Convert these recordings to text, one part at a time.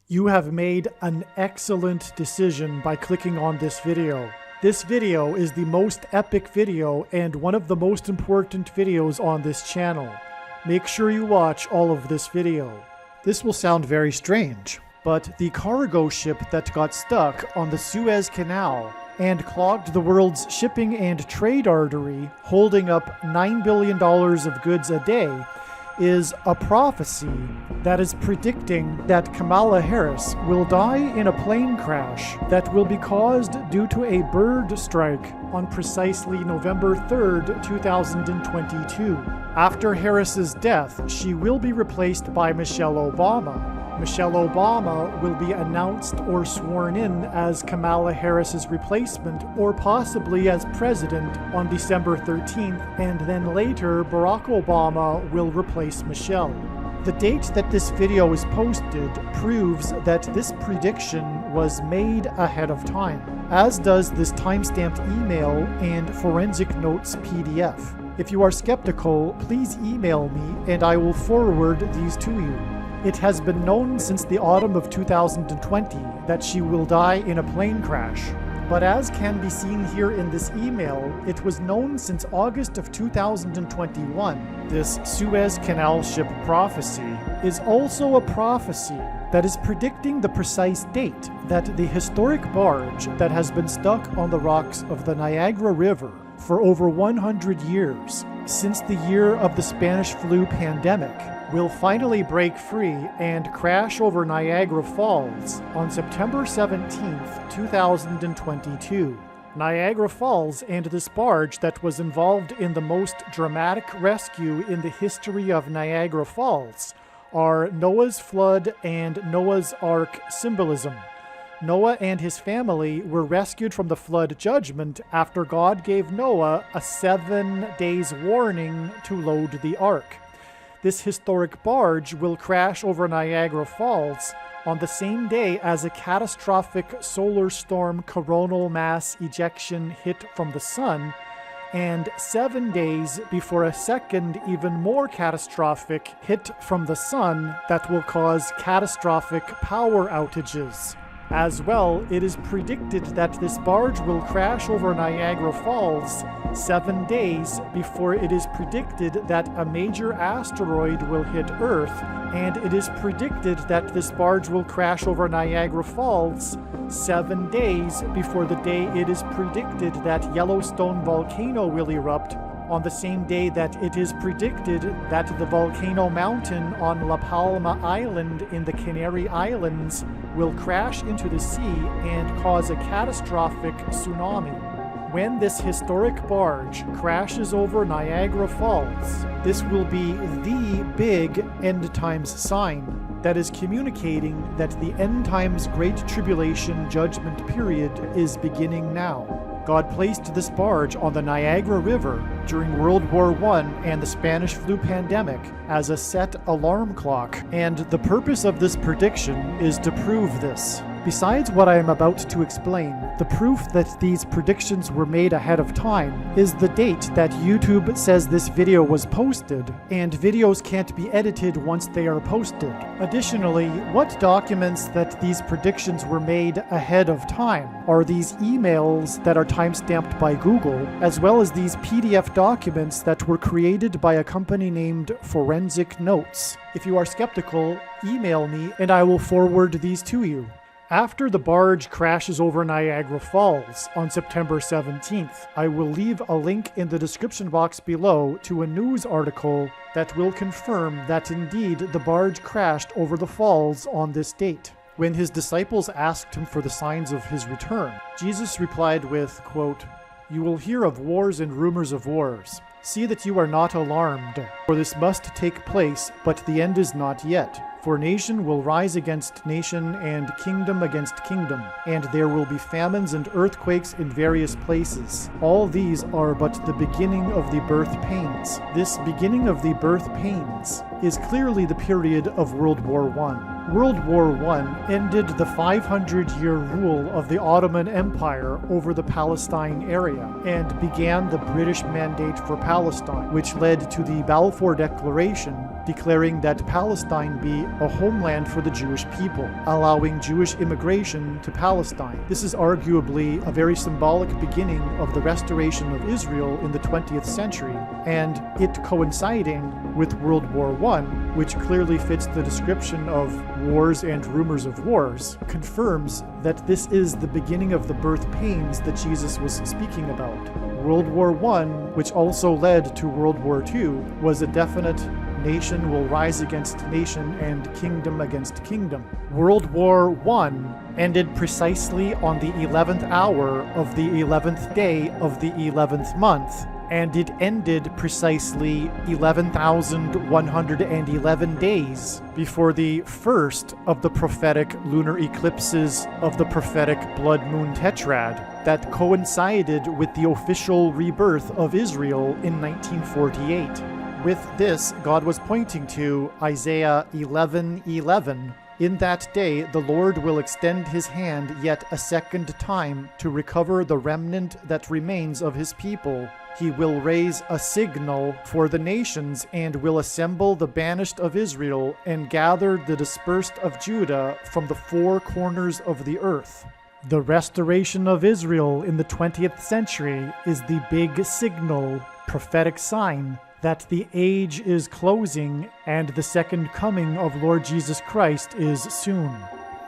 You have made an excellent decision by clicking on this video. This video is the most epic video and one of the most important videos on this channel. Make sure you watch all of this video. This will sound very strange, but the cargo ship that got stuck on the Suez Canal and clogged the world's shipping and trade artery, holding up $9 billion of goods a day, is a prophecy that is predicting that Kamala Harris will die in a plane crash that will be caused due to a bird strike on precisely November 3rd, 2022. After Harris's death, she will be replaced by Michelle Obama. Michelle Obama will be announced or sworn in as Kamala Harris's replacement or possibly as president on December 13th, and then later Barack Obama will replace Michelle. The date that this video is posted proves that this prediction was made ahead of time, as does this timestamped email and forensic notes PDF. If you are skeptical, please email me and I will forward these to you. It has been known since the autumn of 2020 that she will die in a plane crash. But as can be seen here in this email, it was known since August of 2021. This Suez Canal ship prophecy is also a prophecy that is predicting the precise date that the historic barge that has been stuck on the rocks of the Niagara River for over 100 years, since the year of the Spanish flu pandemic, will finally break free and crash over Niagara Falls on September 17th, 2022. Niagara Falls and this barge that was involved in the most dramatic rescue in the history of Niagara Falls are Noah's flood and Noah's Ark symbolism. Noah and his family were rescued from the flood judgment after God gave Noah a 7 days warning to load the ark. This historic barge will crash over Niagara Falls on the same day as a catastrophic solar storm coronal mass ejection hit from the sun, and 7 days before a second, even more catastrophic hit from the sun that will cause catastrophic power outages. As well, it is predicted that this barge will crash over Niagara Falls 7 days before it is predicted that a major asteroid will hit Earth, and it is predicted that this barge will crash over Niagara Falls 7 days before the day it is predicted that Yellowstone volcano will erupt, on the same day that it is predicted that the volcano mountain on La Palma Island in the Canary Islands will crash into the sea and cause a catastrophic tsunami. When this historic barge crashes over Niagara Falls, this will be the big end times sign that is communicating that the end times Great Tribulation judgment period is beginning now. God placed this barge on the Niagara River during World War I and the Spanish flu pandemic as a set alarm clock, and the purpose of this prediction is to prove this. Besides what I am about to explain, the proof that these predictions were made ahead of time is the date that YouTube says this video was posted, and videos can't be edited once they are posted. Additionally, what documents that these predictions were made ahead of time are these emails that are timestamped by Google, as well as these PDF documents that were created by a company named Forensic Notes. If you are skeptical, email me and I will forward these to you. After the barge crashes over Niagara Falls on September 17th, I will leave a link in the description box below to a news article that will confirm that indeed the barge crashed over the falls on this date. When his disciples asked him for the signs of his return, Jesus replied with, quote, "You will hear of wars and rumors of wars. See that you are not alarmed, for this must take place, but the end is not yet. For nation will rise against nation and kingdom against kingdom, and there will be famines and earthquakes in various places. All these are but the beginning of the birth pains." This beginning of the birth pains is clearly the period of World War I. World War I ended the 500-year rule of the Ottoman Empire over the Palestine area and began the British Mandate for Palestine, which led to the Balfour Declaration declaring that Palestine be a homeland for the Jewish people, allowing Jewish immigration to Palestine. This is arguably a very symbolic beginning of the restoration of Israel in the 20th century, and it coinciding with World War I, which clearly fits the description of wars and rumors of wars, confirms that this is the beginning of the birth pains that Jesus was speaking about. World War I, which also led to World War II, was a definite nation will rise against nation and kingdom against kingdom. World War I ended precisely on the 11th hour of the 11th day of the 11th month, and it ended precisely 11,111 days before the first of the prophetic lunar eclipses of the prophetic blood moon tetrad that coincided with the official rebirth of Israel in 1948. With this, God was pointing to Isaiah 11:11. In that day, the Lord will extend his hand yet a second time to recover the remnant that remains of his people. He will raise a signal for the nations and will assemble the banished of Israel and gather the dispersed of Judah from the four corners of the earth. The restoration of Israel in the 20th century is the big signal, prophetic sign that the age is closing and the second coming of Lord Jesus Christ is soon.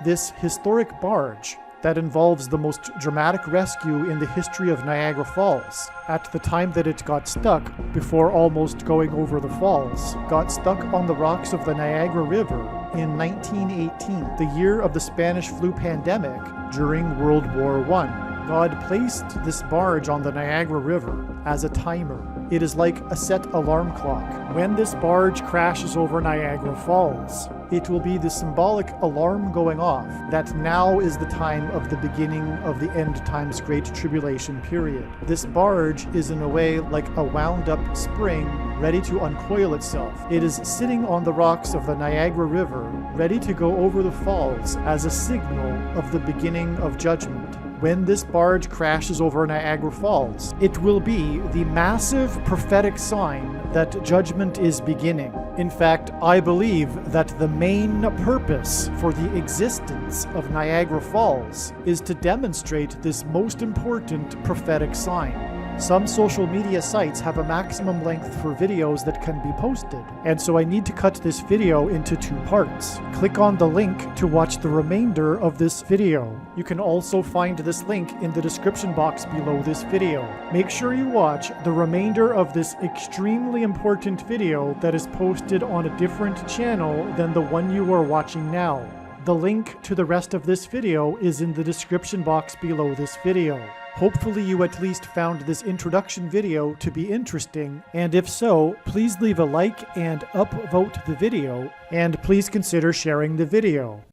This historic barge that involves the most dramatic rescue in the history of Niagara Falls, at the time that it got stuck before almost going over the falls, got stuck on the rocks of the Niagara River in 1918, the year of the Spanish flu pandemic during World War I. God placed this barge on the Niagara River as a timer. It is like a set alarm clock. When this barge crashes over Niagara Falls, it will be the symbolic alarm going off that now is the time of the beginning of the end times Great Tribulation period. This barge is in a way like a wound up spring ready to uncoil itself. It is sitting on the rocks of the Niagara River, ready to go over the falls as a signal of the beginning of judgment. When this barge crashes over Niagara Falls, it will be the massive prophetic sign that judgment is beginning. In fact, I believe that the main purpose for the existence of Niagara Falls is to demonstrate this most important prophetic sign. Some social media sites have a maximum length for videos that can be posted, and so I need to cut this video into 2 parts. Click on the link to watch the remainder of this video. You can also find this link in the description box below this video. Make sure you watch the remainder of this extremely important video that is posted on a different channel than the one you are watching now. The link to the rest of this video is in the description box below this video. Hopefully you at least found this introduction video to be interesting, and if so, please leave a like and upvote the video, and please consider sharing the video.